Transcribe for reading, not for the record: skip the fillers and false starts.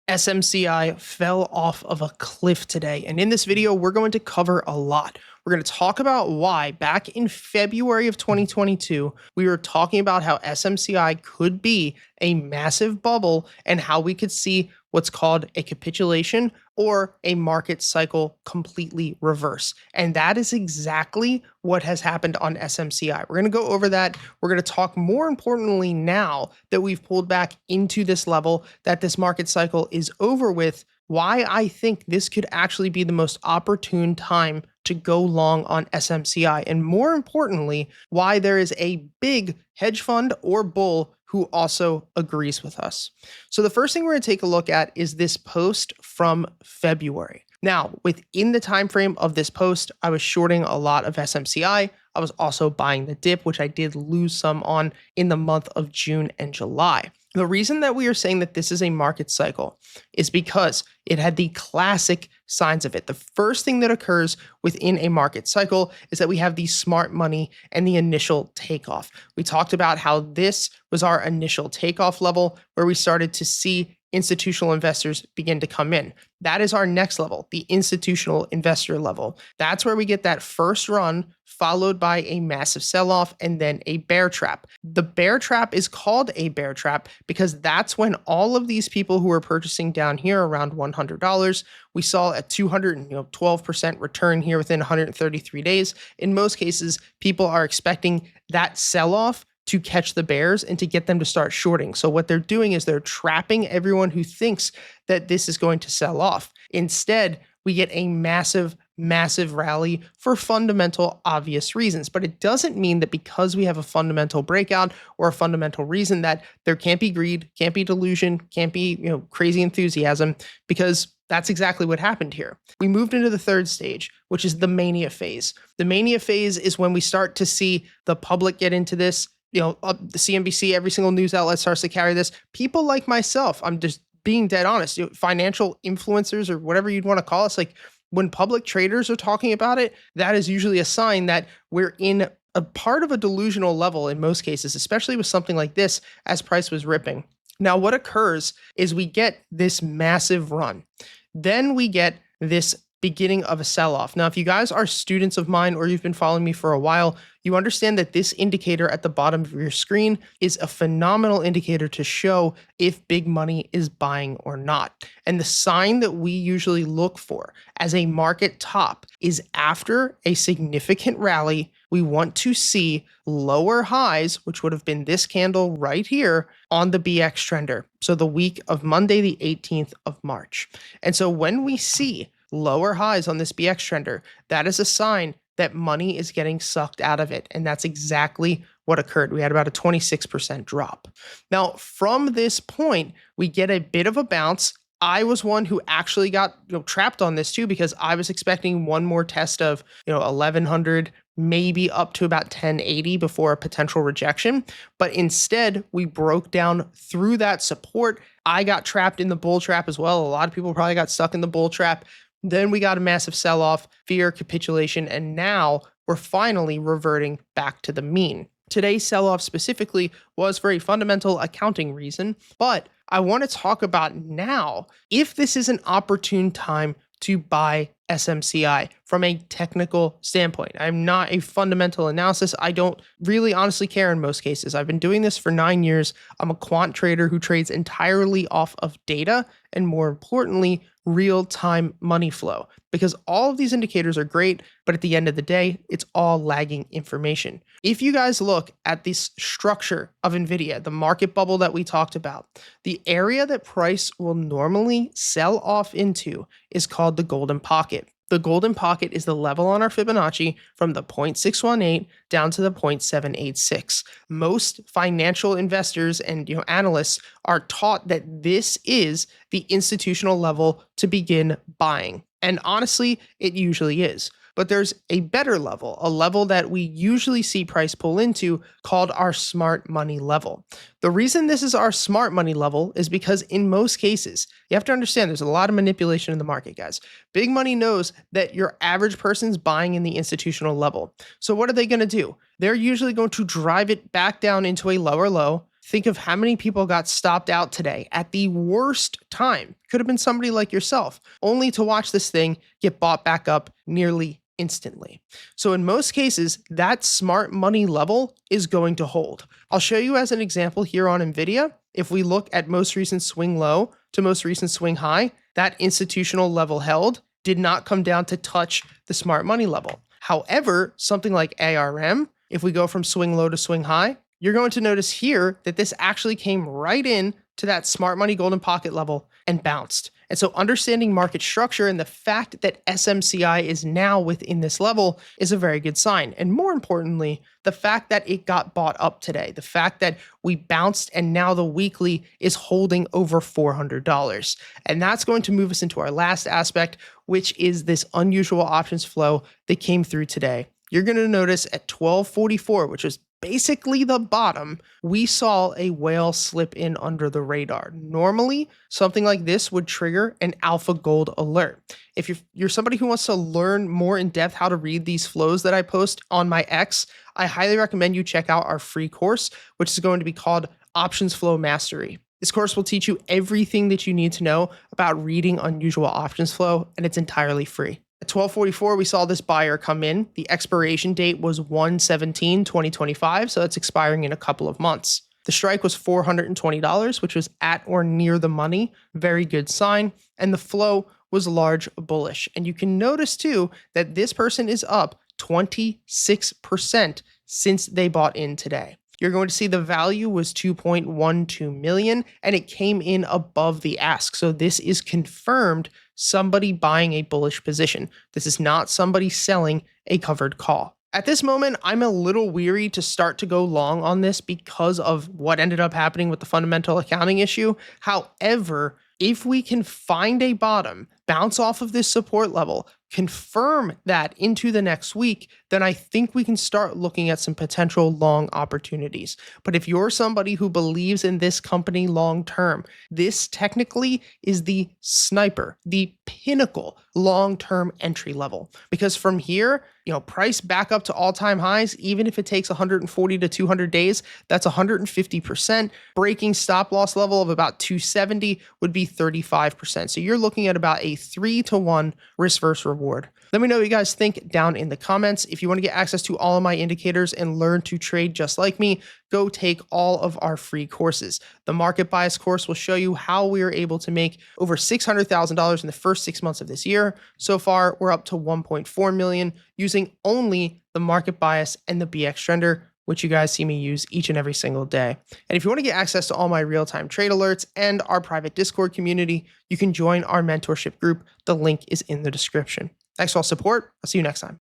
SMCI fell off of a cliff today, and in this video, we're going to cover a lot. We're going to talk about why back in February of 2022, we were talking about how SMCI could be a massive bubble and how we could see what's called a capitulation or a market cycle completely reverse. And that is exactly what has happened on SMCI. We're going to go over that. We're going to talk more importantly now that we've pulled back into this level, that this market cycle is over with, why I think this could actually be the most opportune time to go long on SMCI. And more importantly, why there is a big hedge fund or bull who also agrees with us. So the first thing we're going to take a look at is this post from February. Now, within the time frame of this post, I was shorting a lot of SMCI. I was also buying the dip, which I did lose some on in the month of June and July. The reason that we are saying that this is a market cycle is because it had the classic signs of it. The first thing that occurs within a market cycle is that we have the smart money and the initial takeoff. We talked about how this was our initial takeoff level where we started to see institutional investors begin to come in. That is our next level, the institutional investor level. That's where we get that first run followed by a massive sell-off and then a bear trap. The bear trap is called a bear trap because that's when all of these people who were purchasing down here around $100, we saw a 212% return here within 133 days. In most cases, people are expecting that sell-off to catch the bears and to get them to start shorting. So what they're doing is they're trapping everyone who thinks that this is going to sell off. Instead, we get a massive rally for fundamental, obvious reasons. But it doesn't mean that because we have a fundamental breakout or a fundamental reason that there can't be greed, can't be delusion, can't be crazy enthusiasm, because that's exactly what happened here. We moved into the third stage, which is the mania phase. The mania phase is when we start to see the public get into this. The CNBC, every single news outlet starts to carry this. People like myself, I'm just being dead honest, financial influencers or whatever you'd want to call us, like when public traders are talking about it, that is usually a sign that we're in a part of a delusional level in most cases, especially with something like this as price was ripping. Now, what occurs is we get this massive run. Then we get this beginning of a sell-off. Now, if you guys are students of mine or you've been following me for a while, you understand that this indicator at the bottom of your screen is a phenomenal indicator to show if big money is buying or not. And the sign that we usually look for as a market top is after a significant rally, we want to see lower highs, which would have been this candle right here on the BX trender. So the week of Monday, the 18th of March. And so when we see lower highs on this BX trender, that is a sign that money is getting sucked out of it. And that's exactly what occurred. We had about a 26% drop. Now, from this point, we get a bit of a bounce. I was one who actually got trapped on this too, because I was expecting one more test of 1100, maybe up to about 1080 before a potential rejection. But instead, we broke down through that support. I got trapped in the bull trap as well. A lot of people probably got stuck in the bull trap. Then we got a massive sell-off, fear, capitulation, and now we're finally reverting back to the mean. Today's sell-off specifically was for a fundamental accounting reason, but I want to talk about now if this is an opportune time to buy SMCI from a technical standpoint. I'm not a fundamental analysis. I don't really honestly care in most cases. I've been doing this for 9 years. I'm a quant trader who trades entirely off of data and, more importantly, real-time money flow, because all of these indicators are great, but at the end of the day, it's all lagging information. If you guys look at this structure of NVIDIA, the market bubble that we talked about, the area that price will normally sell off into is called the golden pocket. The golden pocket is the level on our Fibonacci from the 0.618 down to the 0.786. Most financial investors and analysts are taught that this is the institutional level to begin buying. And honestly, it usually is. But there's a better level, a level that we usually see price pull into called our smart money level. The reason this is our smart money level is because in most cases, you have to understand there's a lot of manipulation in the market, guys. Big money knows that your average person's buying in the institutional level. So what are they going to do? They're usually going to drive it back down into a lower low, Think of how many people got stopped out today at the worst time. Could have been somebody like yourself, only to watch this thing get bought back up nearly instantly. So in most cases, that smart money level is going to hold. I'll show you as an example here on NVIDIA. If we look at most recent swing low to most recent swing high, that institutional level held did not come down to touch the smart money level. However, something like ARM, if we go from swing low to swing high, you're going to notice here that this actually came right in to that smart money golden pocket level and bounced. And so understanding market structure and the fact that SMCI is now within this level is a very good sign. And more importantly, the fact that it got bought up today, the fact that we bounced and now the weekly is holding over $400. And that's going to move us into our last aspect, which is this unusual options flow that came through today. You're going to notice at 1244, which was basically the bottom, we saw a whale slip in under the radar. Normally, something like this would trigger an alpha gold alert. If you're somebody who wants to learn more in depth how to read these flows that I post on my X, I highly recommend you check out our free course, which is going to be called Options Flow Mastery. This course will teach you everything that you need to know about reading unusual options flow, and it's entirely free. At 1244, we saw this buyer come in. The expiration date was 1/17/2025, so it's expiring in a couple of months. The strike was $420, which was at or near the money. Very good sign. And the flow was large bullish. And you can notice too that this person is up 26% since they bought in today. You're going to see the value was 2.12 million and it came in above the ask. So this is confirmed somebody buying a bullish position. This is not somebody selling a covered call. At this moment, I'm a little weary to start to go long on this because of what ended up happening with the fundamental accounting issue. However, if we can find a bottom, bounce off of this support level, confirm that into the next week, then I think we can start looking at some potential long opportunities. But if you're somebody who believes in this company long term, this technically is the sniper, the pinnacle long-term entry level. Because from here, price back up to all-time highs, even if it takes 140 to 200 days, that's 150%. Breaking stop loss level of about 270 would be 35%. So you're looking at about a 3-to-1 risk versus reward. Let me know what you guys think down in the comments. If you want to get access to all of my indicators and learn to trade just like me, go take all of our free courses. The market bias course will show you how we are able to make over $600,000 in the first 6 months of this year. So far, we're up to 1.4 million using only the market bias and the BX Trender, which you guys see me use each and every single day. And if you want to get access to all my real-time trade alerts and our private Discord community, you can join our mentorship group. The link is in the description. Thanks for all support. I'll see you next time.